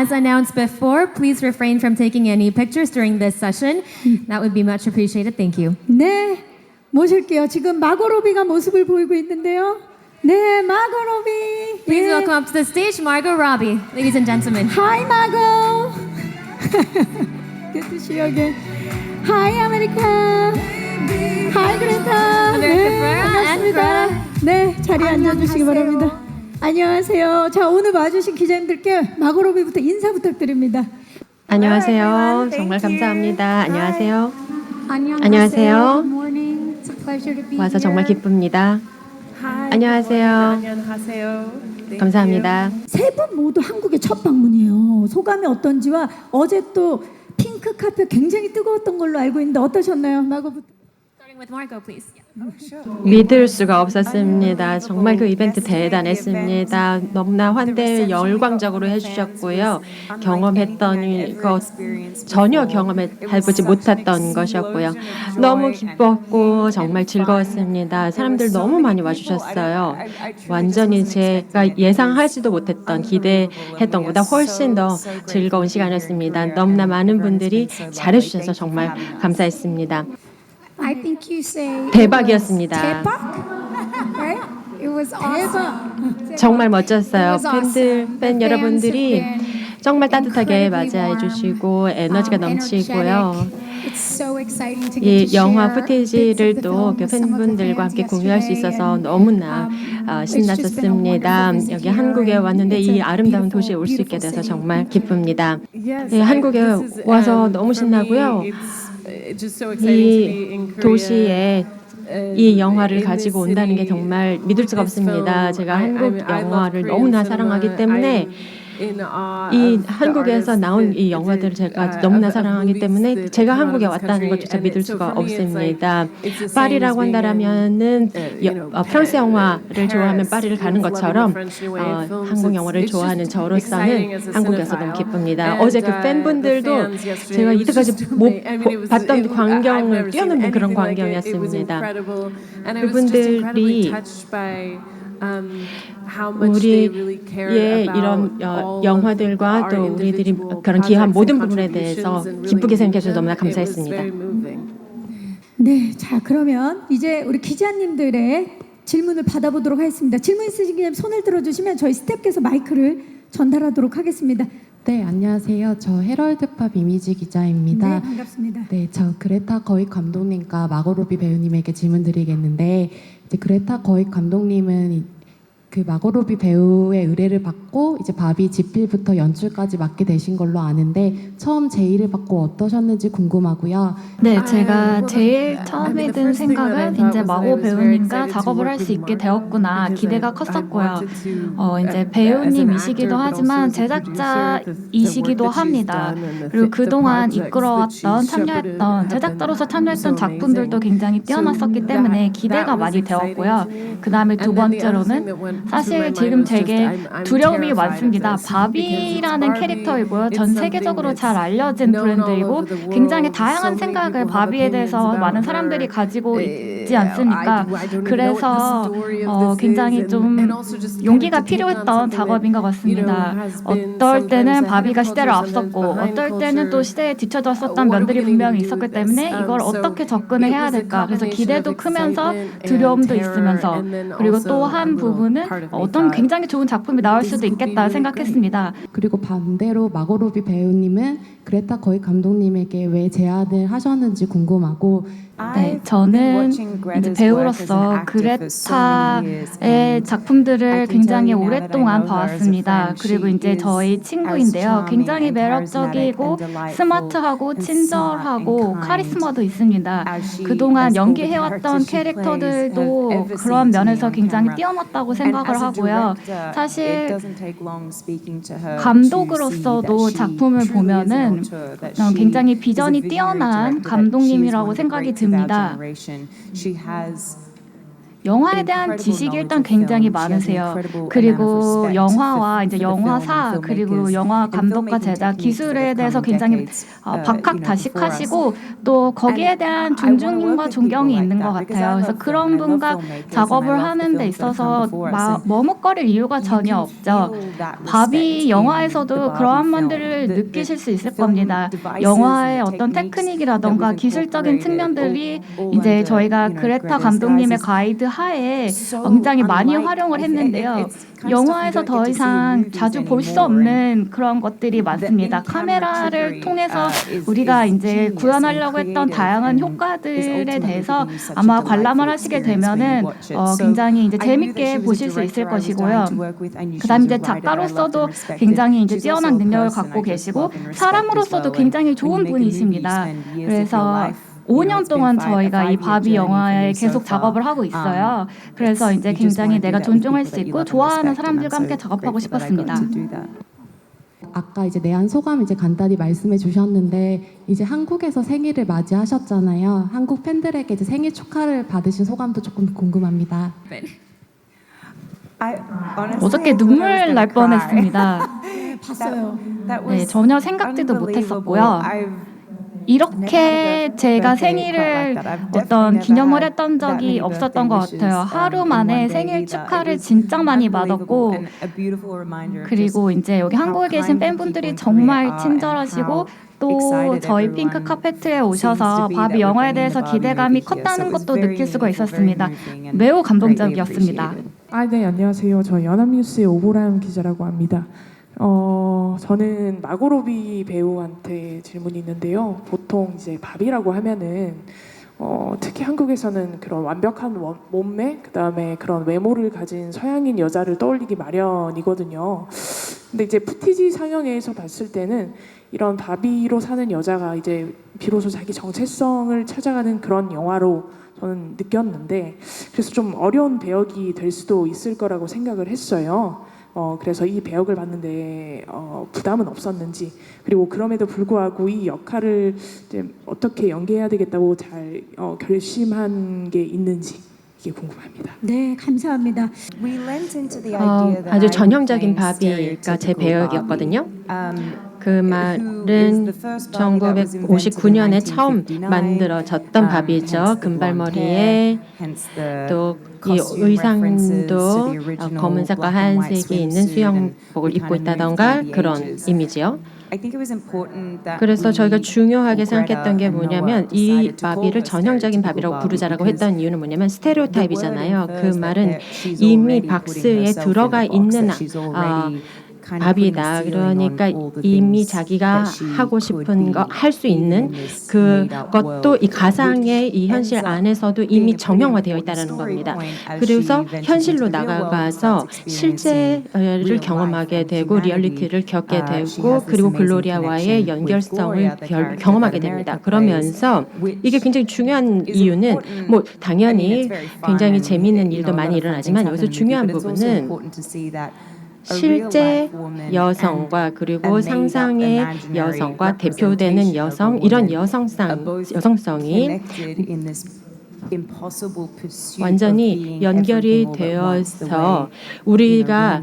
As announced before, please refrain from taking any pictures during this session. That would be much appreciated. Thank you. 네, 모실게요. 지금 마고 로비가 모습을 보이고 있는데요. 네, 마고 로비. Please welcome up to the stage Margot Robbie, ladies and gentlemen. Hi, Margot. Good to see you again. Hi, America. Hi, Greta. and Greta. 네, 자리에 앉아주시기 바랍니다. 안녕하세요. 자, 오늘 와주신 기자님들께 마고 로비부터 인사 부탁드립니다. 안녕하세요. 정말 감사합니다. 안녕하세요. 안녕하세요. Good morning. It's a pleasure to be 와서 here. 정말 기쁩니다. 안녕하세요. 안녕하세요. 감사합니다. 세 분 모두 한국의 첫 방문이에요. 소감이 어떤지와 어제 또 핑크 카페 굉장히 뜨거웠던 걸로 알고 있는데 어떠셨나요? 마고부터. Starting with Margot, please. 믿을 수가 없었습니다. 정말 그 이벤트 대단했습니다. 너무나 환대 열광적으로 해주셨고요. 경험했던 것 전혀 경험해보지 못했던 것이었고요. 너무 기뻤고 정말 즐거웠습니다. 사람들 너무 많이 와주셨어요. 완전히 제가 예상하지도 못했던 기대했던 것보다 훨씬 더 즐거운 시간이었습니다. 너무나 많은 분들이 잘해주셔서 정말 감사했습니다. I think you say 대박이었습니다. 대박? Right? It was awesome. 정말 멋졌어요. It was awesome. 팬 The 여러분들이 fans have 정말 따뜻하게 incredibly 맞이해 warm, 주시고 에너지가 넘치고요. energetic. It's so exciting to get 이 to 영화 share 푸티지를 bits of the 또 film with some of the 팬분들과 함께 fans 공유할 수 yesterday, 있어서 and, 너무나 it's just been a 신났었습니다. wonderful visit 여기 here, 한국에 and 왔는데 it's 이 a 아름다운 beautiful, 도시에 올 수 있게 돼서 beautiful 정말 city. 기쁩니다. 한국에 와서 너무 신나고요. 이 도시에 이 영화를 가지고 온다는 게 정말 믿을 수가 없습니다. 제가 한국 영화를 너무나 사랑하기 때문에 이 한국에서 나온 이 영화들을 제가 너무나 사랑하기 때문에 제가 한국에 왔다는 것조차 믿을 수가 없습니다. 파리라고 한다라면은 프랑스 영화를 좋아하면 파리를 가는 것처럼 한국 영화를 좋아하는 저로서는 한국에서 너무 기쁩니다. 어제 그 팬분들도 제가 이때까지 못 봤던 광경을 뛰어넘는 그런 광경이었습니다. 그분들이 우리의 이런 영화들과 또 우리들이 그런 귀한 모든 부분에 대해서 기쁘게 생각해주셔서 너무나 감사했습니다. 네, 자 그러면 이제 우리 기자님들의 질문을 받아보도록 하겠습니다. 질문 있으신 기자님 손을 들어주시면 저희 스태프께서 마이크를 전달하도록 하겠습니다. 네, 안녕하세요. 저 헤럴드팝 이미지 기자입니다. 네, 반갑습니다. 네, 저 그레타 거익 감독님과 마고 로비 배우님에게 질문드리겠는데 이제 그레타 거익 감독님은 그 마고 로비 배우의 의뢰를 받고 이제 바비 집필부터 연출까지 맡게 되신 걸로 아는데 처음 제의를 받고 어떠셨는지 궁금하고요. 네, 제가 제일 처음에 든 생각은 이제 마고 배우님과 작업을 할 수 있게 되었구나 기대가 컸었고요. 이제 배우님이시기도 하지만 제작자이시기도 합니다. 그리고 그동안 이끌어왔던 참여했던 제작자로서 참여했던 작품들도 굉장히 뛰어났었기 때문에 기대가 많이 되었고요. 그 다음에 두 번째로는 사실 지금 되게 두려움이 많습니다. 바비라는 캐릭터이고요. 전 세계적으로 잘 알려진 브랜드이고 굉장히 다양한 생각을 바비에 대해서 많은 사람들이 가지고 있지 않습니까? 그래서 굉장히 좀 용기가 필요했던 작업인 것 같습니다. 어떨 때는 바비가 시대를 앞섰고 어떨 때는 또 시대에 뒤처졌었던 면들이 분명히 있었기 때문에 이걸 어떻게 접근을 해야 될까? 그래서 기대도 크면서 두려움도 있으면서 그리고 또 한 부분은 어떤 굉장히 좋은 작품이 나올 수도 있겠다 생각했습니다. 그리고 반대로 마고 로비 배우님은 그레타 거익 감독님에게 왜 제안을 하셨는지 궁금하고 네, 저는 이제 배우로서 그레타의 작품들을 굉장히 오랫동안 봐왔습니다. 그리고 이제 저희 친구인데요. 굉장히 매력적이고 스마트하고 친절하고 카리스마도 있습니다. 그동안 연기해왔던 캐릭터들도 그런 면에서 굉장히 뛰어났다고 생각을 하고요. 사실 감독으로서도 작품을 보면은 굉장히 비전이 뛰어난 감독님이라고 생각이 듭니다. 영화에 대한 지식이 일단 굉장히 많으세요. 그리고 영화와 이제 영화사 그리고 영화 감독과 제작 기술에 대해서 굉장히 박학다식하시고 또 거기에 대한 존중과 존경이 있는 것 같아요. 그래서 그런 분과 작업을 하는 데 있어서 머뭇거릴 이유가 전혀 없죠. 바비 영화에서도 그러한 분들을 느끼실 수 있을 겁니다. 영화의 어떤 테크닉이라던가 기술적인 측면들이 이제 저희가 그레타 감독님의 가이드 하에 굉장히 많이 활용을 했는데요. 영화에서 더 이상 자주 볼 수 없는 그런 것들이 많습니다. 카메라를 통해서 우리가 이제 구현하려고 했던 다양한 효과들에 대해서 아마 관람을 하시게 되면은 굉장히 이제 재밌게 보실 수 있을 것이고요. 그다음 이제 작가로서도 굉장히 이제 뛰어난 능력을 갖고 계시고 사람으로서도 굉장히 좋은 분이십니다. 그래서 5년 동안 저희가 이 바비 영화에 계속 작업을 하고 있어요. 그래서 이제 굉장히 내가 존중할 수 있고 좋아하는 사람들과 함께 작업하고 싶었습니다. 아까 이제 내한 소감 이제 간단히 말씀해 주셨는데 이제 한국에서 생일을 맞이하셨잖아요. 한국 팬들에게 이제 생일 축하를 받으신 소감도 조금 궁금합니다. 어저께 눈물 날 뻔했습니다. 봤어요. 네, 전혀 생각지도 못했었고요. 이렇게 제가 생일을 어떤 기념을 했던 적이 없었던 것 같아요. 하루 만에 생일 축하를 진짜 많이 받았고 그리고 이제 여기 한국에 계신 팬분들이 정말 친절하시고 또 저희 핑크 카페트에 오셔서 바비 영화에 대해서 기대감이 컸다는 것도 느낄 수가 있었습니다. 매우 감동적이었습니다. 네, 안녕하세요. 저 연합뉴스의 오보람 기자라고 합니다. 저는 마고로비 배우한테 질문이 있는데요. 보통 이제 바비라고 하면은 특히 한국에서는 그런 완벽한 몸매, 그다음에 그런 외모를 가진 서양인 여자를 떠올리기 마련이거든요. 근데 이제 푸티지 상영회에서 봤을 때는 이런 바비로 사는 여자가 이제 비로소 자기 정체성을 찾아가는 그런 영화로 저는 느꼈는데, 그래서 좀 어려운 배역이 될 수도 있을 거라고 생각을 했어요. 그래서 이 배역을 봤는데 부담은 없었는지, 그리고 그럼에도 불구하고 이 역할을 이제 어떻게 연기해야 되겠다고 잘 결심한 게 있는지 이게 궁금합니다. 네, 감사합니다. 아주 전형적인 바비가 제 배역이었거든요. 그 말은 1959년에 처음 만들어졌던 바비죠. 금발머리에 또 이 의상도 검은색과 하얀색이 있는 수영복을 입고 있다던가 그런 이미지요. 그래서 저희가 중요하게 생각했던 게 뭐냐면 이 바비를 전형적인 바비라고 부르자라고 했던 이유는 뭐냐면 스테레오타입이잖아요. 그 말은 이미 박스에 들어가 있는 바비다. 그러니까 이미 자기가 하고 싶은 거 할 수 있는 그것도 이 가상의 이 현실 안에서도 이미 정형화되어 있다는 겁니다. 그래서 현실로 나가서 실제를 경험하게 되고 리얼리티를 겪게 되고 그리고 글로리아와의 연결성을 경험하게 됩니다. 그러면서 이게 굉장히 중요한 이유는 뭐 당연히 굉장히 재미있는 일도 많이 일어나지만 여기서 중요한 부분은 실제 여성과 그리고 상상의 여성과 대표되는 여성, 이런 여성성이 완전히 연결이 되어서 우리가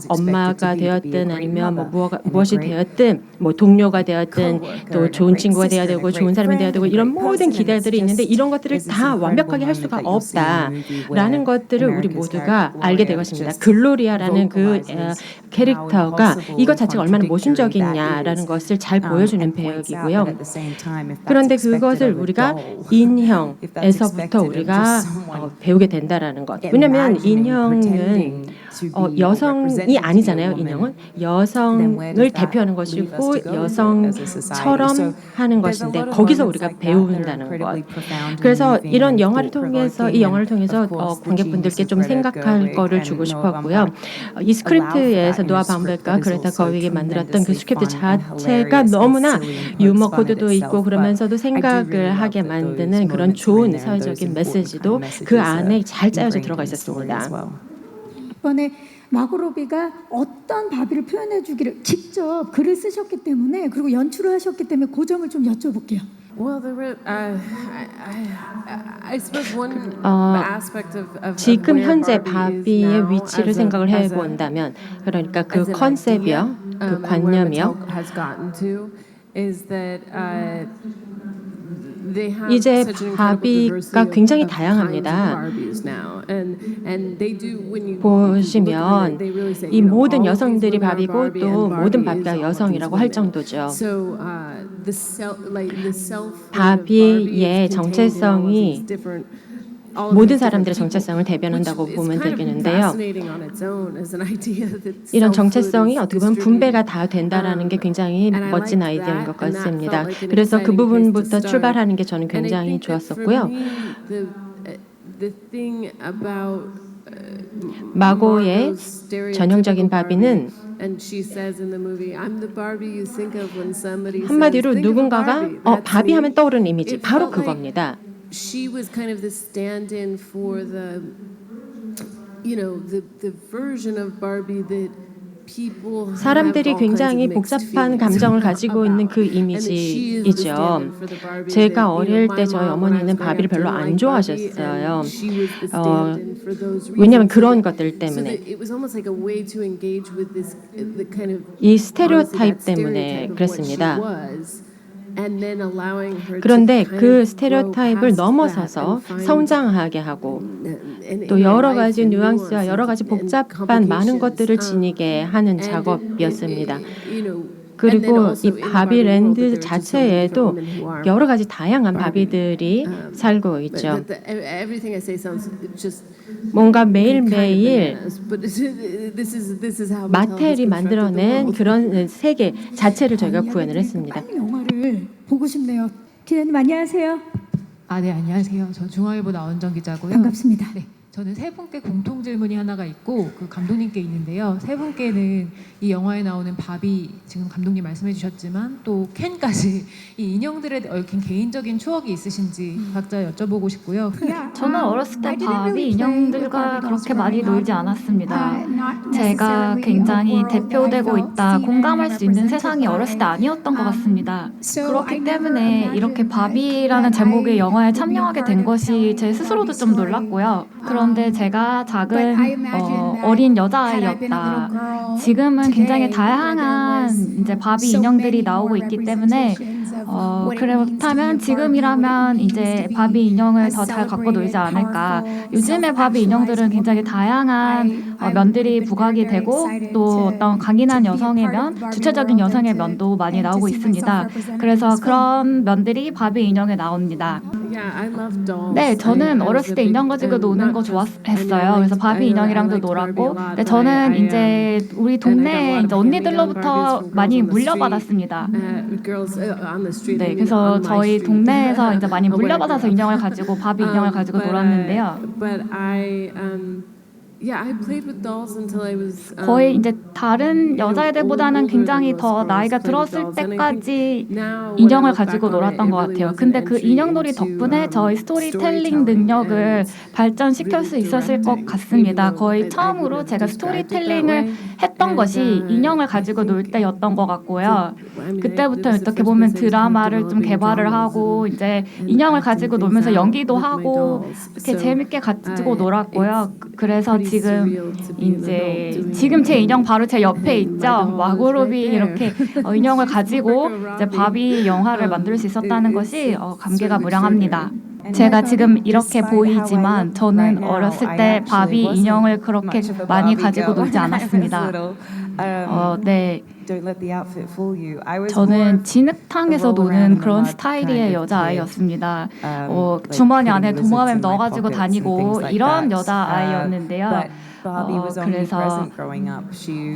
엄마가 되었든 아니면 무엇이 되었든 뭐 동료가 되었든 또 좋은 친구가 되어야 되고 좋은 사람이 되어야 되고 이런 모든 기대들이 있는데 이런 것들을 다 완벽하게 할 수가 없다라는 것들을 우리 모두가 알게 될 것입니다. 글로리아라는 그 캐릭터가 이것 자체가 얼마나 모순적이냐라는 것을 잘 보여주는 배역이고요. 그런데 그것을 우리가 인형에서부터 우리가 배우게 된다라는 것. 왜냐하면 인형은 여성이 아니잖아요. 인형은 여성을 대표하는 것이고 여성처럼 하는 것인데 거기서 우리가 배운다는 것. 그래서 이런 영화를 통해서 이 영화를 통해서 관객분들께 좀 생각할 거를 주고 싶었고요. 이 스크립트에서 노아 밤ber과 그레타 거윅이 만들었던 그 스크립트 자체가 너무나 유머 코드도 있고 그러면서도 생각을 하게 만드는 그런 좋은 사회적인 메시지도 그 안에 잘 짜여져 들어가 있었습니다. 이번에 마고로비가 어떤 바비를 표현해 주기를 직접 글을 쓰셨기 때문에 그리고 연출을 하셨기 때문에 그 점을 좀 여쭤볼게요. Well, there were. I suppose one aspect of 지금 where 현재 Barbie is 바비의 now 위치를 as 생각을 a- 해본다면 그러니까 그 as an 컨셉이요, idea, 그 and where 관념이요. Mattel has gotten to is that they have 이제 such an incredible diversity 바비가 굉장히 of kinds of 다양합니다. Barbies now, and they do when you 보시면 they really say, 이 you know, 모든 all of these 여성들이 women are 바비고 Barbie, 또 and 모든 Barbie is 바비가 all of these 여성이라고 할 women. 정도죠. So the self 바비의 정체성이 모든 사람들의 정체성을 대변한다고 보면 되겠는데요. 이런 정체성이 어떻게 보면 분배가 다 된다라는 게 굉장히 멋진 아이디어인 것 같습니다. 그래서 그 부분부터 출발하는 게 저는 굉장히 좋았었고요. 마고의 전형적인 바비는 한마디로 누군가가 바비 하면 떠오르는 이미지 바로 그겁니다. She was kind of the stand-in for the, you know, the version of Barbie that people 사람들이 굉장히 복잡한 감정을 가지고 있는 그 이미지이죠. 제가 어릴 때 저희 어머니는 바비를 별로 안 좋아하셨어요. 왜냐하면 그런 것들 때문에 이 스테레오타입 때문에 그랬습니다. 그런데 그 스테레오타입을 넘어서서 성장하게 하고 또 여러 가지 뉘앙스와 여러 가지 복잡한 많은 것들을 지니게 하는 작업이었습니다. 그리고 이 바비랜드 자체에도 여러 가지 다양한 바비들이 살고 있죠. 뭔가 매일매일 마텔이 만들어낸 그런 세계 자체를 저희가 구현을 했습니다. 영화를 보고 싶네요. 기자님 안녕하세요. 네, 안녕하세요. 저 중앙일보 나원정 기자고요. 반갑습니다. 네, 저는 세 분께 공통 질문이 하나가 있고 그 감독님께 있는데요. 세 분께는 이 영화에 나오는 바비 지금 감독님 말씀해 주셨지만 또 켄까지 이 인형들에 얽힌 개인적인 추억이 있으신지 각자 여쭤보고 싶고요. 저는 어렸을 때 바비 인형들과 그렇게 많이 놀지 않았습니다. 제가 굉장히 대표되고 있다, 공감할 수 있는 세상이 어렸을 때 아니었던 것 같습니다. 그렇기 때문에 이렇게 바비라는 제목의 영화에 참여하게 된 것이 제 스스로도 좀 놀랐고요. 그런데 제가 작은 어린 여자아이였다. 지금은 굉장히 다양한 이제 바비 인형들이 나오고 있기 때문에 그렇다면 지금이라면 이제 바비 인형을 더 잘 갖고 놀지 않을까. 요즘의 바비 인형들은 굉장히 다양한 면들이 부각이 되고 또 어떤 강인한 여성의 면, 주체적인 여성의 면도 많이 나오고 있습니다. 그래서 그런 면들이 바비 인형에 나옵니다. 네, 저는 어렸을 때 인형 가지고 노는 거 좋아했어요. 그래서 바비 인형이랑도 놀았고, 근데 저는 이제 우리 동네 이제 언니들로부터 많이 물려받았습니다. 네, 그래서 저희 동네에서 이제 많이 물려받아서 인형을 가지고 바비 인형을 가지고 놀았는데요. 거의 이제 다른 여자애들보다는 굉장히 더 나이가 들었을 때까지 인형을 가지고 놀았던 것 같아요. 근데 그 인형놀이 덕분에 저희 스토리텔링 능력을 발전시킬 수 있었을 것 같습니다. 거의 처음으로 제가 스토리텔링을 했던 것이 인형을 가지고 놀 때였던 것 같고요. 그때부터 어떻게 보면 드라마를 좀 개발을 하고 이제 인형을 가지고 놀면서 연기도 하고 이렇게 재밌게 가지고 놀았고요. 그래서 지금 제 인형 바로 제 옆에 있죠. 마고로비 이렇게 인형을 가지고 이제 바비 영화를 만들 수 있었다는 것이 감개가 무량합니다. 제가 지금 이렇게 보이지만 저는 어렸을 때 바비 인형을 그렇게 많이 가지고 놀지 않았습니다. 네. 저는 진흙탕에서 노는 그런 스타일의 여자아이였습니다. 주머니 안에 도마뱀 넣어가지고 다니고 이런 여자아이였는데요. 그래서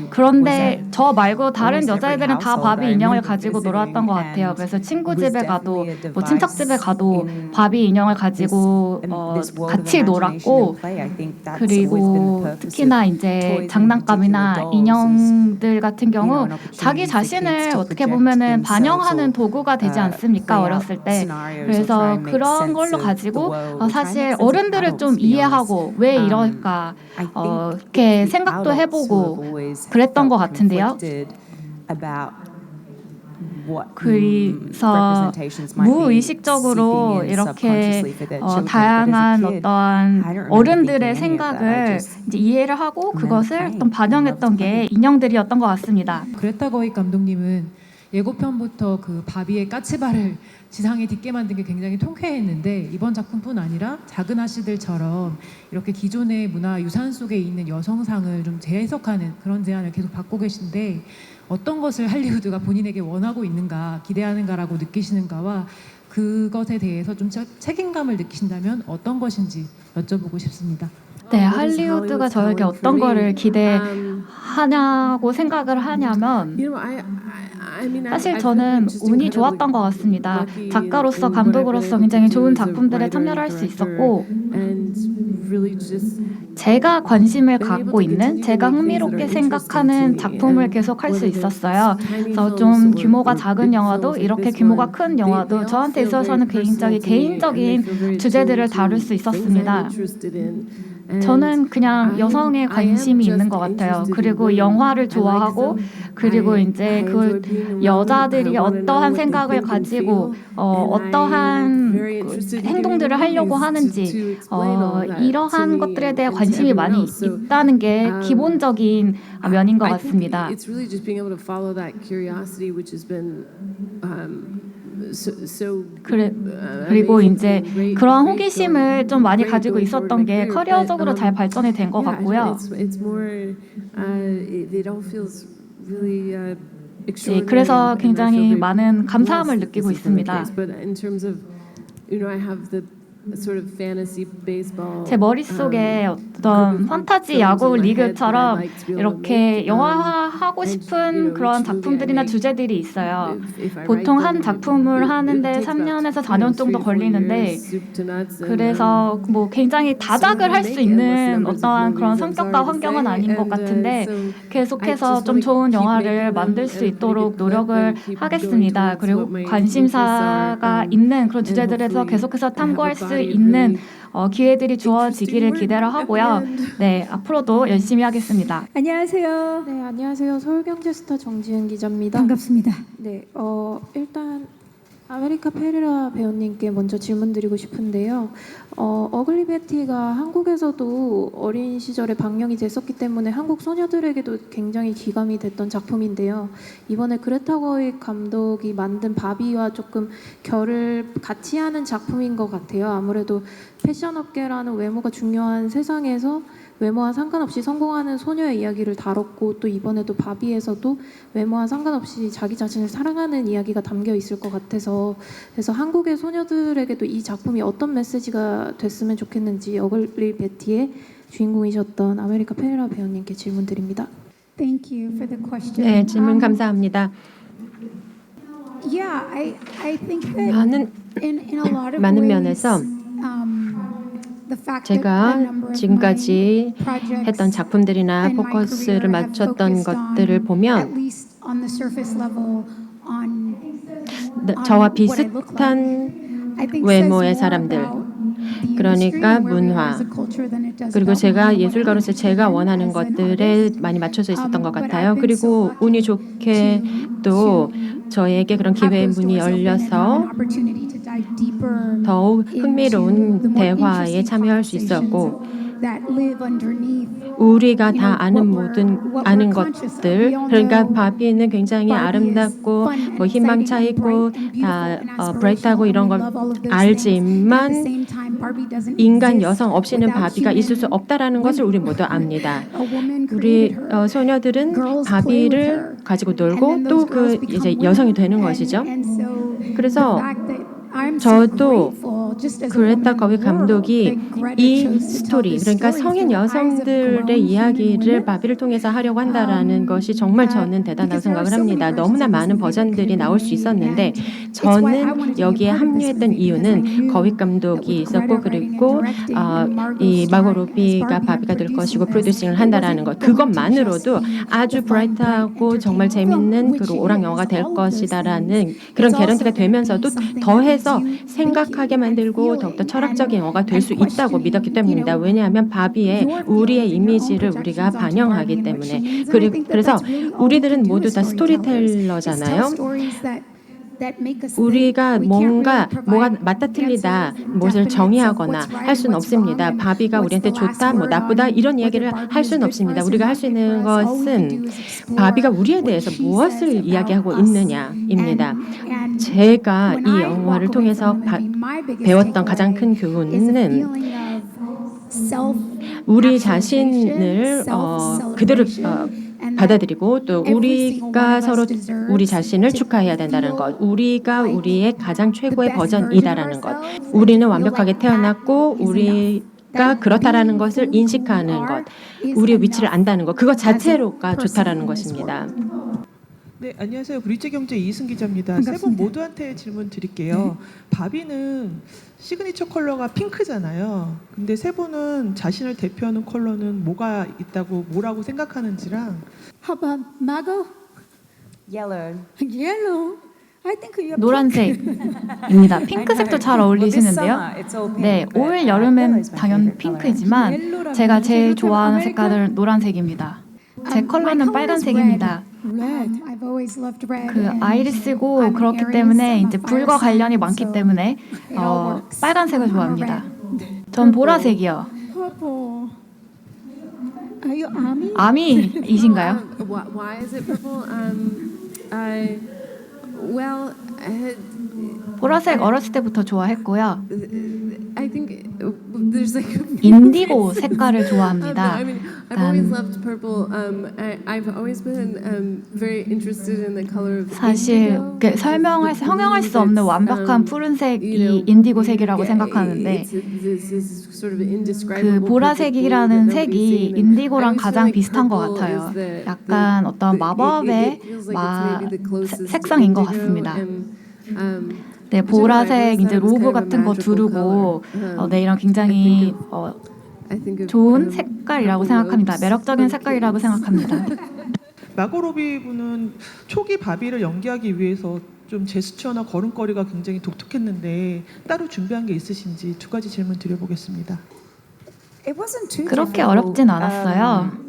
그런데 저 말고 다른 여자애들은 다 바비 인형을 가지고 놀았던 것 같아요. 그래서 친구 집에 가도 뭐 친척 집에 가도 바비 인형을 가지고 같이 놀았고, 그리고 특히나 이제 장난감이나 인형들 같은 경우 자기 자신을 어떻게 보면은 반영하는 도구가 되지 않습니까? 어렸을 때. 그래서 그런 걸로 가지고 사실 어른들을 좀 이해하고 왜 이럴까 이렇게 생각도 해보고 그랬던 것 같은데요. 그래서 무의식적으로 이렇게 다양한 어떠한 어른들의 생각을 이제 이해를 하고 그것을 어떤 반영했던 게 인형들이었던 것 같습니다. 그레타 거익 감독님은 예고편부터 그 바비의 까치발을 지상에 딛게 만든 게 굉장히 통쾌했는데 이번 작품뿐 아니라 작은 아씨들처럼 이렇게 기존의 문화 유산 속에 있는 여성상을 좀 재해석하는 그런 제안을 계속 받고 계신데 어떤 것을 할리우드가 본인에게 원하고 있는가 기대하는가라고 느끼시는가와 그것에 대해서 좀 책임감을 느끼신다면 어떤 것인지 여쭤보고 싶습니다. 네, 할리우드가 저에게 어떤 거를 기대하냐고 생각을 하냐면 사실 저는 운이 좋았던 것 같습니다. 작가로서 감독으로서 굉장히 좋은 작품들에 참여를 할 수 있었고 제가 관심을 갖고 있는 제가 흥미롭게 생각하는 작품을 계속 할 수 있었어요. 그래서 좀 규모가 작은 영화도 이렇게 규모가 큰 영화도 저한테 있어서는 굉장히 개인적인 주제들을 다룰 수 있었습니다. 저는 그냥 여성에 관심이 있는 것 같아요. 그리고 영화를 좋아하고 그리고 이제 그 여자들이 어떠한 생각을 가지고 어떠한 행동들을 하려고 하는지 이러한 것들에 대해 관심이 많이 있다는 게 기본적인 면인 것 같습니다. 그리고 이제 그런 호기심을 좀 많이 가지고 있었던 게 커리어적으로 잘 발전이 된 것 같고요. 네, 그래서 굉장히 많은 감사함을 느끼고 있습니다. 제 머릿속에 어떤 판타지 야구 리그처럼 이렇게 영화화하고 싶은 그런 작품들이나 주제들이 있어요. 보통 한 작품을 하는데 3년에서 4년 정도 걸리는데 그래서 뭐 굉장히 다작을 할 수 있는 어떠한 그런 성격과 환경은 아닌 것 같은데 계속해서 좀 좋은 영화를 만들 수 있도록 노력을 하겠습니다. 그리고 관심사가 있는 그런 주제들에서 계속해서 탐구할 수 있는 기회들이 주어지기를 기대를 하고요. 네, 앞으로도 열심히 하겠습니다. 안녕하세요. 네, 안녕하세요. 서울경제스타 정지은 기자입니다. 반갑습니다. 네, 일단 아메리카 페레라 배우님께 먼저 질문드리고 싶은데요. 어글리 베티가 한국에서도 어린 시절에 방영이 됐었기 때문에 한국 소녀들에게도 굉장히 기감이 됐던 작품인데요. 이번에 그레타 거익 감독이 만든 바비와 조금 결을 같이 하는 작품인 것 같아요. 아무래도 패션 업계라는 외모가 중요한 세상에서 외모와 상관없이 성공하는 소녀의 이야기를 다뤘고 또 이번에도 바비에서도 외모와 상관없이 자기 자신을 사랑하는 이야기가 담겨 있을 것 같아서 그래서 한국의 소녀들에게도 이 작품이 어떤 메시지가 됐으면 좋겠는지 어글리 베티의 주인공이셨던 아메리카 페레라 배우님께 질문드립니다. Thank you for the question. 네, 질문 감사합니다. Yeah, I think that 많은 in a lot of 많은 ways, 면에서 the fact that a 제가 number of 지금까지 my projects 했던 작품들이나 in my 포커스를 career have 맞췄던 focused 것들을 at 보면 least on the surface level on 저와 what I look like. 비슷한 I think 외모의 says more 사람들, about the 그러니까 industry and where we are 문화, as a culture than it does 그리고 about 제가 me and what I'm 예술가로서 interested 제가 in 원하는 as an 것들에 artist. 많이 맞춰져 있었던 것 But 같아요. I've been so 그리고 운이 lucky 좋게 또 저에게 그런 기회의 문이 열려서 더욱 흥미로운 대화에 참여할 수 있었고 우리가 다 아는 것들, 그러니까 바비는 굉장히 아름답고 뭐 희망차 있고 다 브라이트하고 이런 걸 알지만 인간 여성 없이는 바비가 있을 수 없다라는 것을 우리 모두 압니다. 우리 소녀들은 바비를 가지고 놀고 또 그 이제 여성이 되는 것이죠. 그래서 저도 그레타 거익 감독이 이 스토리, 그러니까 성인 여성들의 이야기를 바비를 통해서 하려고 한다라는 것이 정말 저는 대단하다고 생각을 합니다. 너무나 많은 버전들이 나올 수 있었는데 저는 여기에 합류했던 이유는 거익 감독이 있었고 그리고 이 마고 로비가 바비가 될 것이고 프로듀싱을 한다라는 것, 그것만으로도 아주 브라이트하고 정말 재밌는 그리고 오락 영화가 될 것이다라는 그런 개런티가 되면서도 더해서 통해서 생각하게 만들고 더욱더 철학적인 영화가 될 수 있다고 믿었기 때문입니다. 왜냐하면 바비의 우리의 이미지를 우리가 반영하기 때문에. 그래서 우리들은 모두 다 스토리텔러잖아요. 우리가 뭐가 맞다 틀리다 무엇을 정의하거나 할 수는 없습니다. 바비가 우리한테 좋다, 뭐 나쁘다 이런 이야기를 할 수는 없습니다. 우리가 할 수 있는 것은 바비가 우리에 대해서 무엇을 이야기하고 있느냐입니다. 제가 이 영화를 통해서 배웠던 가장 큰 교훈은 우리 자신을 그대로 받아들이고 또 우리가 서로 우리 자신을 축하해야 된다는 것, 우리가 우리의 가장 최고의 버전이다라는 것, 우리는 완벽하게 태어났고 우리가 그렇다라는 것을 인식하는 것, 우리의 위치를 안다는 것, 그것 자체로가 좋다라는 것입니다. 네, 안녕하세요. 브릿지경제 이희승 기자입니다. 세 분 모두한테 질문 드릴게요. 바비는 시그니처 컬러가 핑크잖아요. 근데 세 분은 자신을 대표하는 컬러는 뭐가 있다고 뭐라고 생각하는지랑. How about Margot? Yellow. Yellow. I think you have 노란색입니다. 핑크색도 잘 어울리시는데요. 네, 올 여름엔 당연 핑크이지만 제가 제일 좋아하는 색깔은 노란색입니다. 제 컬러는 빨간색입니다. 그 아이리스고 그렇기 때문에 이제 불과 관련이 많기 때문에 빨간색을 좋아합니다. 전 보라색이요. 아미이신가요? Why is it purple? Well, 보라색 어렸을 때부터 좋아했고요. I think there's like 인디고 색깔을 좋아합니다. I mean, I've always loved purple. I've always been very interested in the color of 사실 형용할 수 없는 완벽한 푸른색이 인디고색이라고 생각하는데 그 보라색이라는 색이 인디고랑 가장 비슷한 것 같아요. 약간 어떤 마법의 색상인 것 같습니다. 네, 보라색 이제 로고 같은 거 두르고 네, 이런 굉장히 좋은 색깔이라고 생각합니다. 매력적인 색깔이라고 생각합니다. 마고 로비 분은 초기 바비를 연기하기 위해서 좀 제스처나 걸음걸이가 굉장히 독특했는데 따로 준비한 게 있으신지 두 가지 질문 드려보겠습니다. 그렇게 어렵진 않았어요.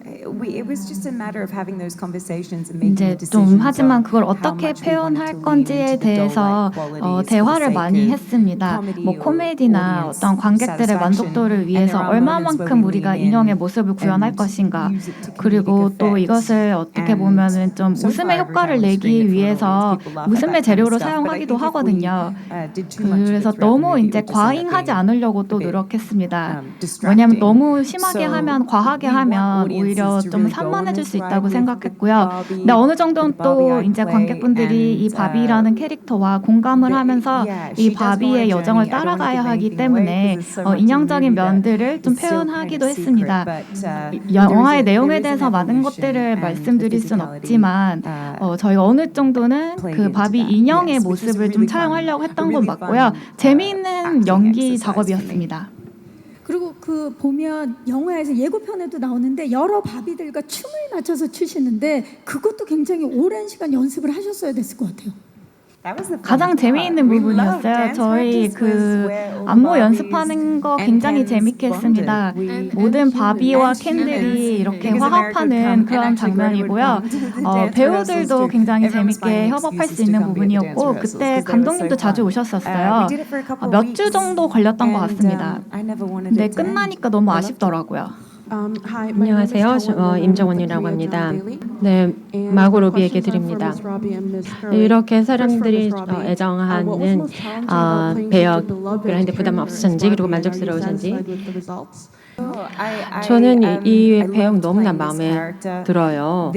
이제 좀 하지만 그걸 어떻게 표현할 건지에 대해서 대화를 많이 했습니다. 뭐 코미디나 어떤 관객들의 만족도를 위해서 얼마만큼 우리가 인형의 모습을 구현할 것인가, 그리고 또 이것을 어떻게 보면은 좀 웃음의 효과를 내기 위해서 웃음의 재료로 사용하기도 하거든요. 그래서 너무 이제 과잉하지 않으려고 또 노력했습니다. 왜냐하면 너무 심하게 하면, 과하게 하면 오히려 좀 산만해질 수 있다고 생각했고요. 근데 어느 정도는 또 이제 관객분들이 이 바비라는 캐릭터와 공감을 하면서 이 바비의 여정을 따라가야 하기 때문에 인형적인 면들을 좀 표현하기도 했습니다. 영화의 내용에 대해서 많은 것들을 말씀드릴 순 없지만 저희 어느 정도는 그 바비 인형의 모습을 좀 촬영하려고 했던 건 맞고요. 재미있는 연기 작업이었습니다. 그리고 그 보면 영화에서 예고편에도 나오는데 여러 바비들과 춤을 맞춰서 추시는데 그것도 굉장히 오랜 시간 연습을 하셨어야 됐을 것 같아요. 가장 재미있는 부분이었어요. 저희 그 안무 연습하는 거 굉장히 재밌게 했습니다. 모든 바비와 켄들이 이렇게 화합하는 그런 장면이고요. 배우들도 굉장히 재밌게 협업할 수 있는 부분이었고, 그때 감독님도 자주 오셨었어요. 몇 주 정도 걸렸던 것 같습니다. 근데 끝나니까 너무 아쉽더라고요. 안녕하세요. 임정원이라고 합니다. 네, 마고 로비에게 드립니다. 이렇게 사람들이 애정하는 배역을 하는데 부담 없으셨는지, 그리고 만족스러우신지. 저는 이 배역 너무나 마음에 들어요.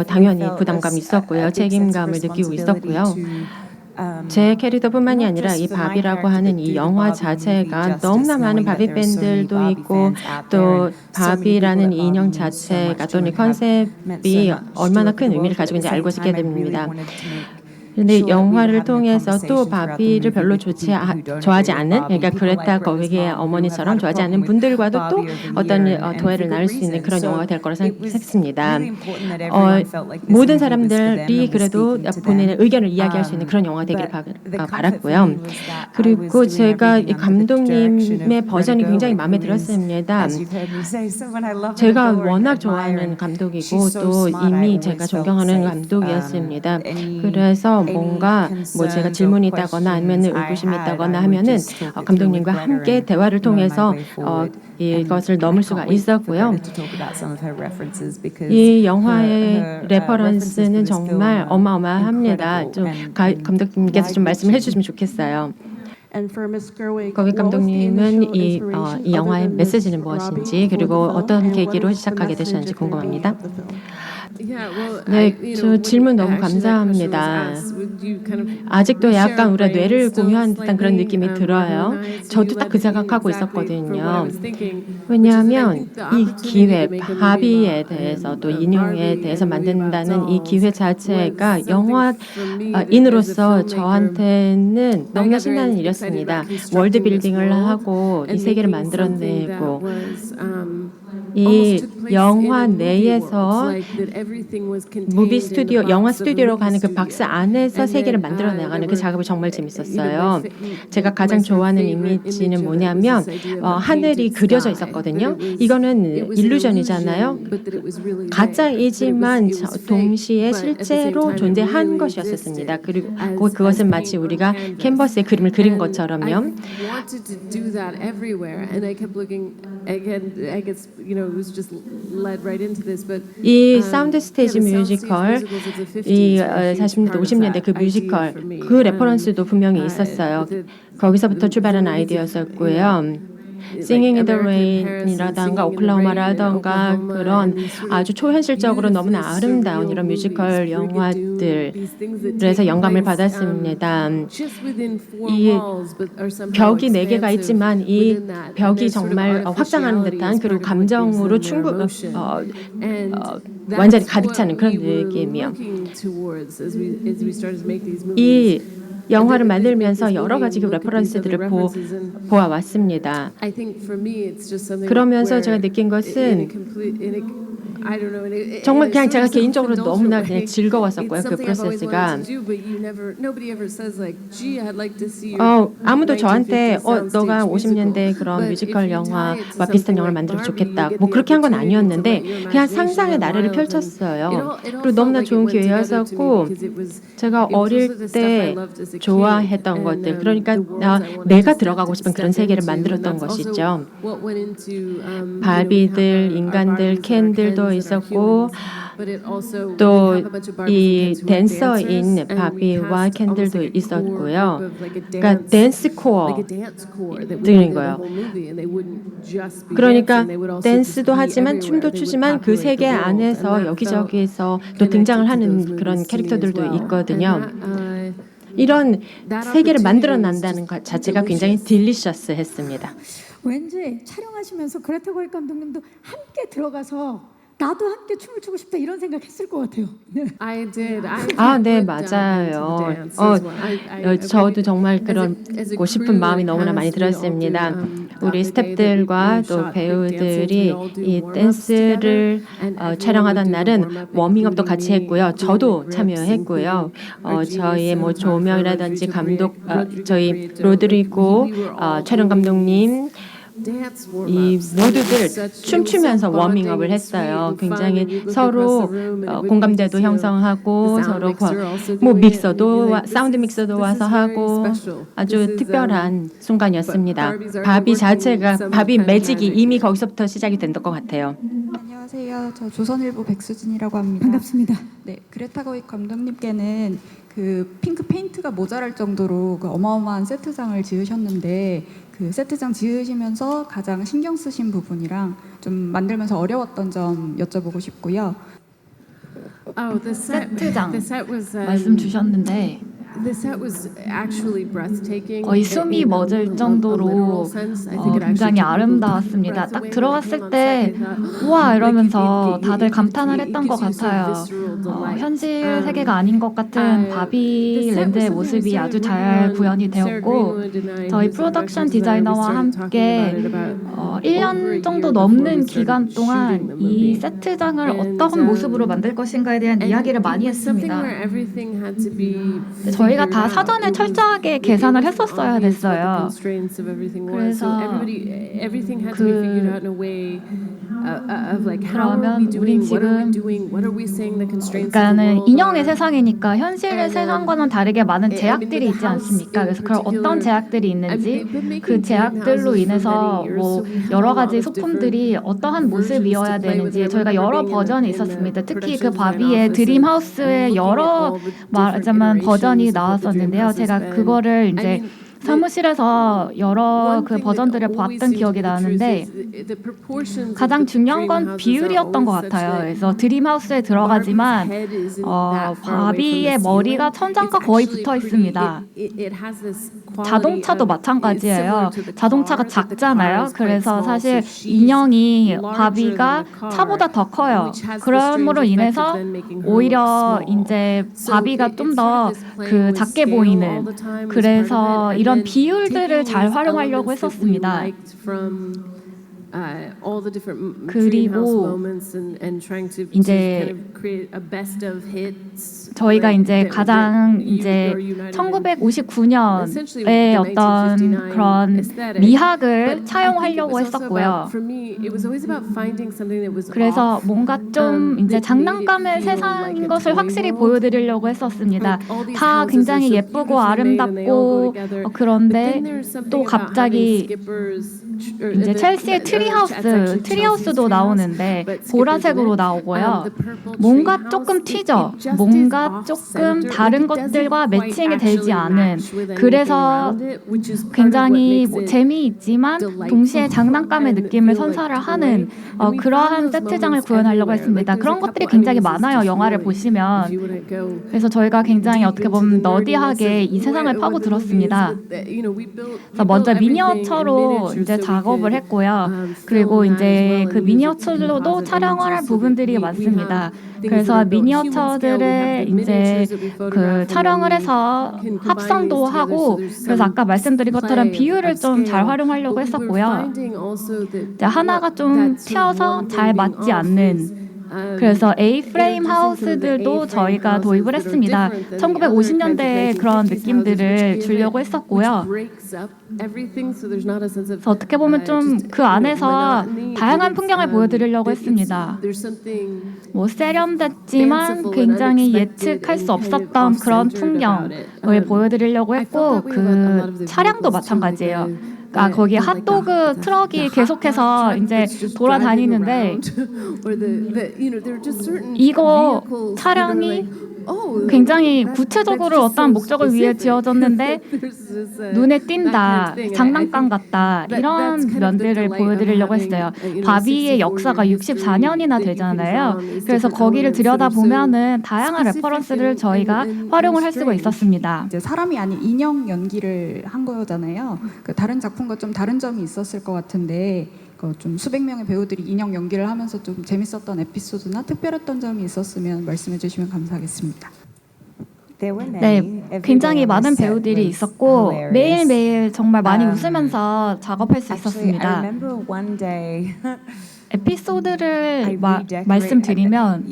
당연히 부담감이 있었고요. 책임감을 느끼고 있었고요. 제 캐릭터뿐만이 아니라 이 바비라고 하는 이 영화 자체가 너무나 많은 바비 팬들도 있고, 또 바비라는 이 인형 자체가 또는 컨셉이 얼마나 큰 의미를 가지고 있는지 알고 있게 됩니다. 근데 영화를 통해서 또 바비를 별로 좋아하지 않는, 그러니까 그레타 거위의 어머니처럼 좋아하지 않는 분들과도 또 어떤 대화를 나눌 수 있는 그런 영화가 될 거라 생각했습니다. 모든 사람들이 그래도 본인의 의견을 이야기할 수 있는 그런 영화가 되기를 바랐고요. 그리고 제가 이 감독님의 버전이 굉장히 마음에 들었습니다. 제가 워낙 좋아하는 감독이고 또 이미 제가 존경하는 감독이었습니다. 그래서 뭔가 뭐 제가 질문이 있다거나 아니면 의구심이 있다거나 하면은 감독님과 함께 대화를 통해서 이것을 넘을 수가 있었고요. 이 영화의 레퍼런스는 정말 어마어마합니다. 좀 감독님께서 좀 말씀을 해주시면 좋겠어요. 거위 감독님은 이 영화의 메시지는 무엇인지 그리고 어떤 계기로 시작하게 되셨는지 궁금합니다. 네, 저 질문 너무 감사합니다. 아직도 약간 우리가 뇌를 공유한 듯한 그런 느낌이 들어요. 저도 딱 그 생각하고 있었거든요. 왜냐하면 이 기회, 바비에 대해서 또 인용에 대해서 만든다는 이 기회 자체가 영화인으로서 저한테는 너무나 신나는 일이었습니다. 월드 빌딩을 하고 이 세계를 만들어내고 이 영화 내에서 무비 스튜디오, 영화 스튜디오로 가는 그 박스 안에서 세계를 만들어 나가는 그 작업이 정말 재밌었어요. 제가 가장 좋아하는 이미지는 뭐냐면 하늘이 그려져 있었거든요. 이거는 일루전이잖아요. 가짜이지만 동시에 실제로 존재한 것이었습니다. 그리고 그것은 마치 우리가 캔버스에 그림을 그린 것처럼요. 이 사운드 스테이지 뮤지컬, 이 40년대, 50년대 그 뮤지컬, 그 레퍼런스도 분명히 있었어요. 거기서부터 출발한 아이디어였었고요. Singing in the Rain이라던가 오클라호마라던가 그런 아주 초현실적으로 너무나 아름다운 이런 뮤지컬 영화들에서 영감을 받았습니다. 이 벽이 4개가 있지만 이 벽이 정말 확장하는 듯한 그리고 감정으로 완전히 가득 차는 그런 느낌이요. 이 영화를 만들면서 여러 가지 그 레퍼런스들을 보아왔습니다. 그러면서 제가 느낀 것은 정말 그냥 제가 개인적으로 너무나 그냥 즐거웠었고요. 그 프로세스가. 아무도 저한테 너가 50년대 그런 뮤지컬 영화와 비슷한 영화를 만들면 좋겠다. 뭐 그렇게 한 건 아니었는데 그냥 상상의 나래를 펼쳤어요. 그리고 너무나 좋은 기회였었고 제가 어릴 때 좋아했던 것들, 그러니까 내가 들어가고 싶은 그런 세계를 만들었던 것이죠. 바비들, 인간들, 켄들도 있었고 또 이 댄서인 바비와 켄들도 있었고요. 그러니까 댄스 코어들인 거예요. 그러니까 댄스도 하지만 춤도 추지만 그 세계 안에서 여기저기서 또 등장을 하는 그런 캐릭터들도 있거든요. 이런 세계를 만들어낸다는 것 자체가 굉장히 딜리셔스했습니다. 왠지 촬영하시면서 그레타 거익 감독님도 함께 들어가서 나도 함께 춤을 추고 싶다 이런 생각했을 것 같아요. 네. 네, 맞아요. 저도 정말 그러고 싶은 마음이 너무나 많이 들었습니다. 우리 스태프들과 또 배우들이 이 댄스를 촬영하던 날은 워밍업도 같이 했고요. 저도 참여했고요. 저희의 뭐 조명이라든지 감독, 저희 로드리고 촬영 감독님, 이 모두들 춤추면서 워밍업을 했어요. 굉장히 서로 공감대도 형성하고 서로 뭐 믹서도 사운드 믹서도 와서 하고 아주 특별한 순간이었습니다. 바비 자체가 바비 매직이 이미 거기서부터 시작이 된 것 같아요. 안녕하세요. 저 조선일보 백수진이라고 합니다. 반갑습니다. 네, 그레타 거익 감독님께는 그 핑크 페인트가 모자랄 정도로 그 어마어마한 세트장을 지으셨는데 그 세트장 지으시면서 가장 신경 쓰신 부분이랑 좀 만들면서 어려웠던 점 여쭤보고 싶고요. 세트장 말씀 주셨는데 The set was actually breathtaking. 거의 숨이 멎을 정도로 굉장히 아름다웠습니다. 딱 들어갔을 때 우와 이러면서 다들 감탄을 했던 것 같아요. 현실 세계가 아닌 것 같은 바비랜드의 모습이 아주 잘 구현이 되었고 저희 프로덕션 디자이너와 함께 1년 정도 넘는 기간 동안 이 세트장을 어떤 모습으로 만들 것인가에 대한 이야기를 많이 했습니다. 저희가 다 사전에 철저하게 계산을 했었어야 됐어요. 그래서 그러면 우린 지금 그러니까는 인형의 세상이니까 현실의 세상과는 다르게 많은 제약들이 있지 않습니까? 그래서 그런 어떤 제약들이 있는지 그 제약들로 인해서 뭐 여러 가지 소품들이 어떠한 모습이어야 되는지 저희가 여러 버전이 있었습니다. 특히 그 바비의 드림하우스의 여러 말하자면 버전이 나왔었는데요. 제가 그거를 이제 사무실에서 여러 그 버전들을 봤던 기억이 나는데 가장 중요한 건 비율이었던 것 같아요. 그래서 드림하우스에 들어가지만 바비의 머리가 천장과 거의 붙어 있습니다. 자동차도 마찬가지예요. 자동차가 작잖아요. 그래서 사실 인형이 바비가 차보다 더 커요. 그러므로 인해서 오히려 이제 바비가 좀 더 그 작게 보이는 그래서 이런 비율들을 잘 활용하려고 했었습니다. 그리고 이제 저희가 이제 가장 이제 1959년의 어떤 그런 미학을 차용하려고 했었고요. 그래서 뭔가 좀 이제 장난감의 세상인 것을 확실히 보여드리려고 했었습니다. 다 굉장히 예쁘고 아름답고 그런데 또 갑자기 이제 첼시의 트리하우스도 나오는데 보라색으로 나오고요. 뭔가 조금 튀죠. 뭔가 조금 다른 것들과 매칭이 되지 않은 그래서 굉장히 뭐 재미있지만 동시에 장난감의 느낌을 선사를 하는 그러한 세트장을 구현하려고 했습니다. 그런 것들이 굉장히 많아요. 영화를 보시면. 그래서 저희가 굉장히 어떻게 보면 너디하게 이 세상을 파고들었습니다. 그래서 먼저 미니어처로 이제 작업을 했고요. 그리고 이제 그 미니어처로도 촬영을 할 부분들이 많습니다. 그래서 미니어처들을 이제 그 촬영을 해서 합성도 하고 그래서 아까 말씀드린 것처럼 비율을 좀 잘 활용하려고 했었고요. 이제 하나가 좀 튀어서 잘 맞지 않는 그래서 A-프레임 하우스들도 저희가 도입을 했습니다. 1950년대의 그런 느낌들을 주려고 했었고요. 그래서 어떻게 보면 좀 그 안에서 다양한 풍경을 보여드리려고 했습니다. 뭐 세련됐지만 굉장히 예측할 수 없었던 그런 풍경을 보여드리려고 했고 그 차량도 마찬가지예요. 거기 핫도그 트럭이 계속해서 이제 돌아다니는데 이거 차량이 굉장히 구체적으로 어떠한 목적을 위해 지어졌는데 눈에 띈다, 장난감 같다 이런 면들을 보여드리려고 했어요. 바비의 역사가 64년이나 되잖아요. 그래서 거기를 들여다보면은 다양한 레퍼런스를 저희가 활용을 할 수가 있었습니다. 이제 사람이 아닌 인형 연기를 한 거잖아요. 그 다른 작품과 좀 다른 점이 있었을 것 같은데 좀 수백 명의 배우들이 인형 연기를 하면서 좀 재밌었던 에피소드나 특별했던 점이 있었으면 말씀해 주시면 감사하겠습니다. 네, 굉장히 많은 배우들이 있었고 매일매일 정말 많이 웃으면서 작업할 수 있었습니다. 에피소드를 말씀드리면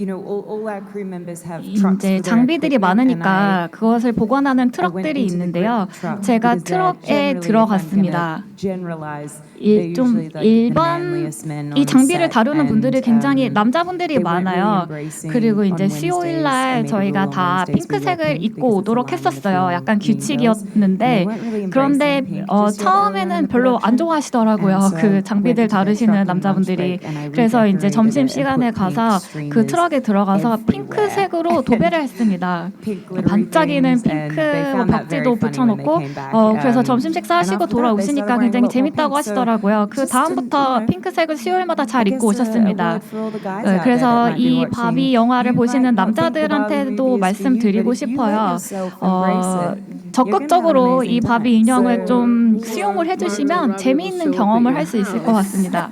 이제 장비들이 많으니까 그것을 보관하는 트럭들이 있는데요. 제가 트럭에 들어갔습니다. 좀 일반 이 장비를 다루는 분들이 굉장히 남자분들이 많아요. 그리고 이제 수요일 날 저희가 다 핑크색을 입고 오도록 했었어요. 약간 규칙이었는데 그런데 처음에는 별로 안 좋아하시더라고요. 그 장비들 다루시는 남자분들이. 그래서 이제 점심 시간에 가서 그 트럭에 들어가서 핑크색으로 도배를 했습니다. 반짝이는 핑크 벽지도 붙여놓고 그래서 점심 식사하시고 돌아오시니까 굉장히 재밌다고 하시더라고요. 그 다음부터 핑크색을 수요일마다 잘 입고 오셨습니다. 그래서 이 바비 영화를 보시는 남자들한테도 말씀드리고 싶어요. 적극적으로 이 바비 인형을 좀 수용을 해주시면 재미있는 경험을 할 수 있을 것 같습니다.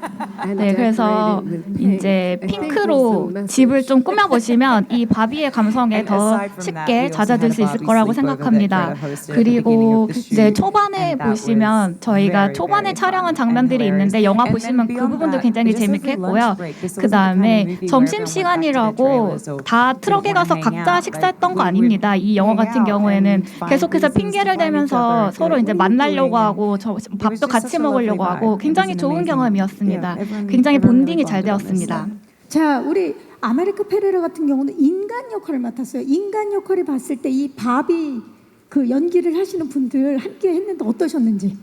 네, 그래서 이제 핑크로 집을 좀 꾸며보시면 이 바비의 감성에 더 쉽게 잦아들 수 있을 거라고 생각합니다. 그리고 이제 초반에 보시면 저희가 초반에 촬영한 장면들이 있는데 영화 보시면 그 부분도 굉장히 재밌게 했고요. 그 다음에 점심시간이라고 다 트럭에 가서 각자 식사했던 거 아닙니다. 이 영화 같은 경우에는 계속해서 핑계를 대면서 서로 이제 만나려고 하고 밥도 같이 먹으려고 하고 굉장히 좋은 경험이었습니다. 굉장히 본딩이 잘 되었습니다. 자, 우리 아메리카 페레라 같은 경우는 인간 역할을 맡았어요. 인간 역할을 봤을 때 이 바비 그 연기를 하시는 분들 함께 했는데 어떠셨는지?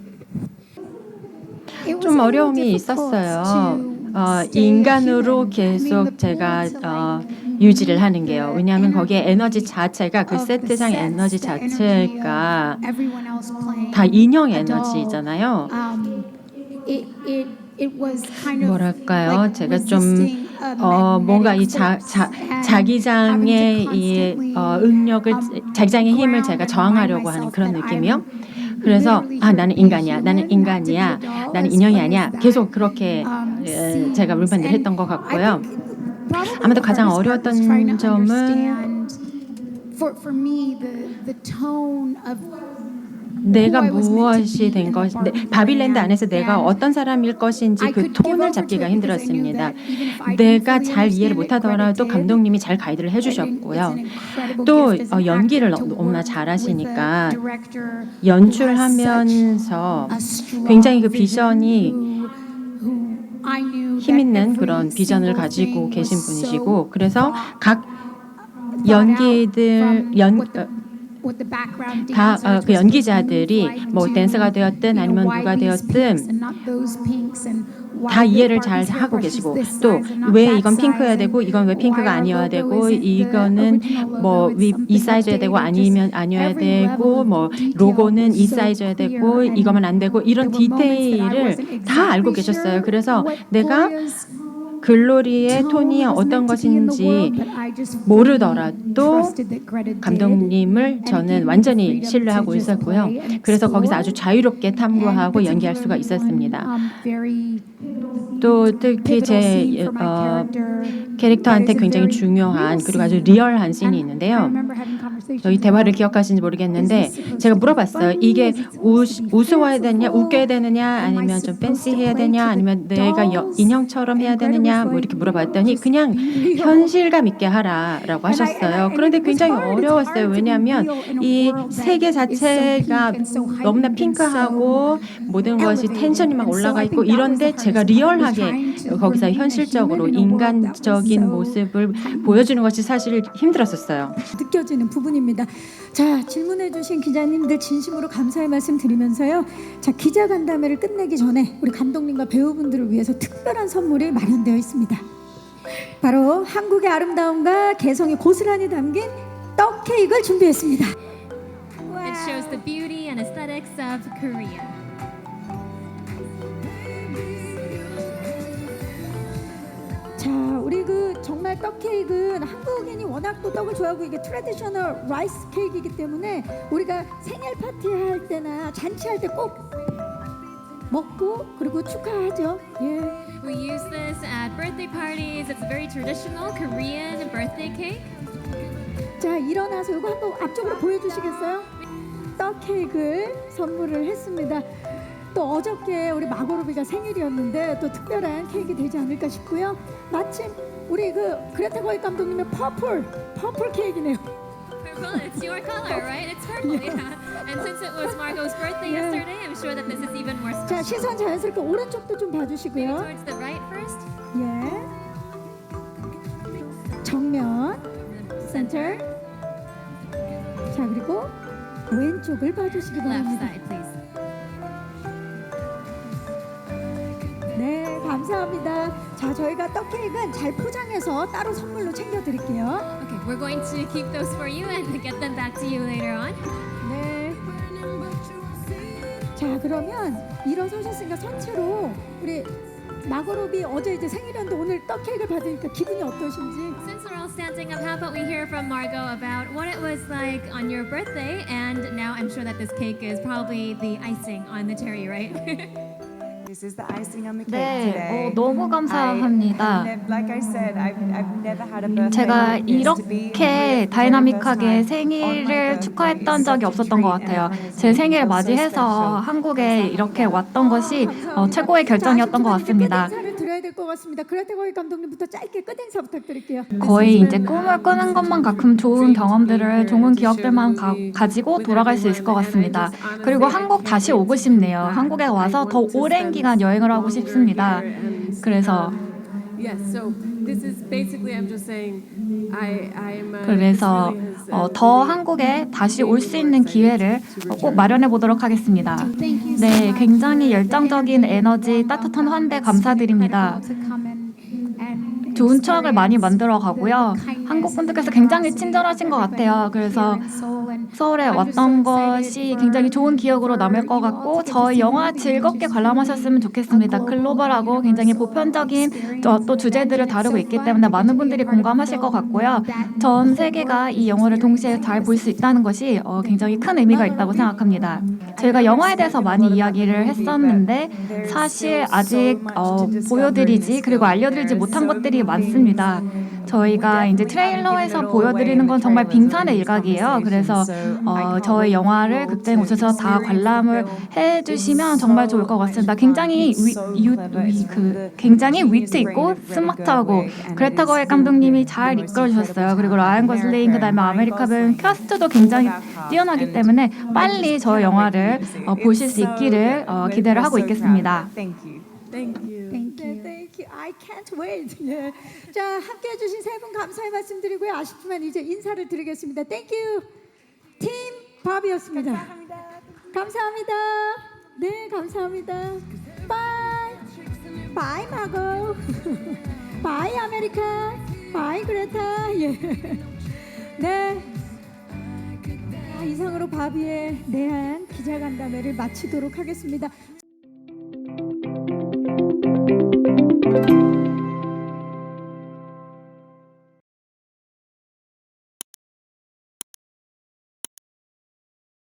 좀 어려움이 있었어요. 인간으로 계속 제가 유지를 하는 게요. 왜냐하면 거기에 에너지 자체가 그 세트장 에너지 자체가 다 인형 에너지잖아요. 뭐랄까요? 제가 좀 뭔가 이 자기장의 이 응력을 자기장의 힘을 제가 저항하려고 하는 그런 느낌이요. 그래서 나는 인간이야, 나는 인간이야, 나는 인형이 아니야. 계속 그렇게 제가 물판을 했던 것 같고요. 아마도 가장 어려웠던 점은 내가 무엇이 된 것, 바빌랜드 안에서 내가 어떤 사람일 것인지 그 톤을 잡기가 힘들었습니다. 내가 잘 이해를 못하더라도 감독님이 잘 가이드를 해주셨고요. 또 연기를 너무나 잘하시니까 연출하면서 굉장히 그 비전이 힘있는 그런 비전을 가지고 계신 분이시고, 그래서 각 연기들 다 그 연기자들이 뭐 댄서가 되었든 아니면 누가 되었든 다 이해를 잘 하고 계시고, 또 왜 이건 핑크여야 되고 이건 왜 핑크가 아니어야 되고 이거는 뭐 이 사이즈여야 되고 아니면 아니어야 되고 뭐 로고는 이 사이즈여야 되고 이거면 안 되고 이런 디테일을 다 알고 계셨어요. 그래서 내가 글로리의 톤이 어떤 것인지 모르더라도 감독님을 저는 완전히 신뢰하고 있었고요. 그래서 거기서 아주 자유롭게 탐구하고 연기할 수가 있었습니다. 또 특히 제 캐릭터한테 굉장히 중요한 그리고 아주 리얼한 씬이 있는데요. 저희 대화를 기억하시는지 모르겠는데 제가 물어봤어요. 이게 우스워야 되느냐, 웃겨야 되느냐, 아니면 좀 팬시해야 되냐, 아니면 내가 인형처럼 해야 되느냐, 뭐 이렇게 물어봤더니 그냥 현실감 있게 하라라고 하셨어요. 그런데 굉장히 어려웠어요. 왜냐하면 이 세계 자체가 너무나 핑크하고 모든 것이 텐션이 막 올라가 있고 이런데 제가 리얼하게 거기서 현실적으로 인간적인 모습을 보여주는 것이 사실 힘들었었어요. 느껴지는 부분입니다. 자, 질문해 주신 기자님들 진심으로 감사의 말씀 드리면서요. 자, 기자간담회를 끝내기 전에 우리 감독님과 배우분들을 위해서 특별한 선물이 마련되어 있습니다. 바로 한국의 아름다움과 개성이 고스란히 담긴 떡 케이크를 준비했습니다. It shows the beauty and aesthetics of Korea. 자, 우리 그 정말 떡 케이크는 한국인이 워낙 또 떡을 좋아하고 이게 트래디셔널 라이스 케이크이기 때문에 우리가 생일 파티 할 때나 잔치할 때 꼭 먹고 그리고 축하하죠. 예. We use this at birthday parties. It's a very traditional Korean birthday cake. 자, 일어나서 이거 한번 앞쪽으로 보여주시겠어요? 떡 케이크를 선물을 했습니다. 또 어저께 우리 마고로비가 생일이었는데 또 특별한 케이크 되지 않을까 싶고요. 마침 우리 그 그레타 거익 감독님의 퍼플 케이크네요. Purple, it's your color, right? It's purple, yeah. And since it was Margot's birthday yesterday, I'm sure that this is even more 자, special. 시선 자연스럽게 오른쪽도 좀 Maybe 봐주시고요. towards the right first. 예. 정면, center. 자, 그리고 왼쪽을 봐주시기 Left 바랍니다. side, please. 네, 감사합니다. 자, 저희가 떡 케이크는 잘 포장해서 따로 선물로 챙겨드릴게요. Okay, we're going to keep those for you and get them back to you later on. 네. 자, 그러면 일어서셨으니까 선체로 우리 마고로비 어제 이제 생일이었는데 오늘 떡 케이크를 받으니까 기분이 어떠신지. Since we're all standing up, how about we hear from Margot about what it was like on your birthday? And now I'm sure that this cake is probably the icing on the cherry, right? This is the icing on the cake 네, today. 너무 감사합니다. Like I said, I've never had a birthday 제가 like this to be 이렇게 다이나믹하게 생일을 축하했던 적이 없었던 것 같아요. 제 생일 맞이해서 한국에 이렇게 왔던 것이 최고의 결정이었던 것 같습니다. 인사를 드려야 될 것 같습니다. 그레타 거익 감독님부터 짧게 끝인사 부탁드릴게요. 거의 이제 꿈을 꾸는 것만큼 좋은 경험들을, 좋은 기억들만 가지고 돌아갈 수 있을 것 같습니다. 그리고 한국 다시 오고 싶네요. 한국에 와서 더 오랜 기간 여행을 하고 싶습니다. 그래서 Yes, so this is basically I'm just saying 그래서 더 한국에 다시 올 수 있는 기회를 꼭 마련해 보도록 하겠습니다. 네, 굉장히 열정적인 에너지, 따뜻한 환대 감사드립니다. 좋은 추억을 많이 만들어 가고요. 한국 분들께서 굉장히 친절하신 것 같아요. 그래서 서울에 왔던 것이 굉장히 좋은 기억으로 남을 것 같고 저희 영화 즐겁게 관람하셨으면 좋겠습니다. 글로벌하고 굉장히 보편적인 또 주제들을 다루고 있기 때문에 많은 분들이 공감하실 것 같고요. 전 세계가 이 영화를 동시에 잘 볼 수 있다는 것이 굉장히 큰 의미가 있다고 생각합니다. 저희가 영화에 대해서 많이 이야기를 했었는데 사실 아직 보여드리지 그리고 알려드리지 못한 것들이 많습니다. 저희가 이제 트레일러에서 보여드리는 건 정말 빙산의 일각이에요. 그래서 저희 영화를 극장에 오셔서 다 관람을 해주시면 정말 좋을 것 같습니다. 굉장히 굉장히 위트 있고 스마트하고 그레타 거익 감독님이 잘 이끌어주셨어요. 그리고 라이언 고슬링 그다음에 아메리카 배우 캐스트도 굉장히 뛰어나기 때문에 빨리 저희 영화를 보실 수 있기를 기대를 하고 있겠습니다. Thank you. thank you. Thank you. I can't wait. 네. 자, 함께 해주신 세 분 감사의 말씀드리고요. 아쉽지만 이제 인사를 드리겠습니다. Thank you. 팀 바비였습니다. 감사합니다. 네, 감사합니다. Bye. Bye, 마고. Bye, 아메리카. Bye, 그레타. 예. 네. 이상으로 바비의 내한 기자간담회를 마치도록 하겠습니다.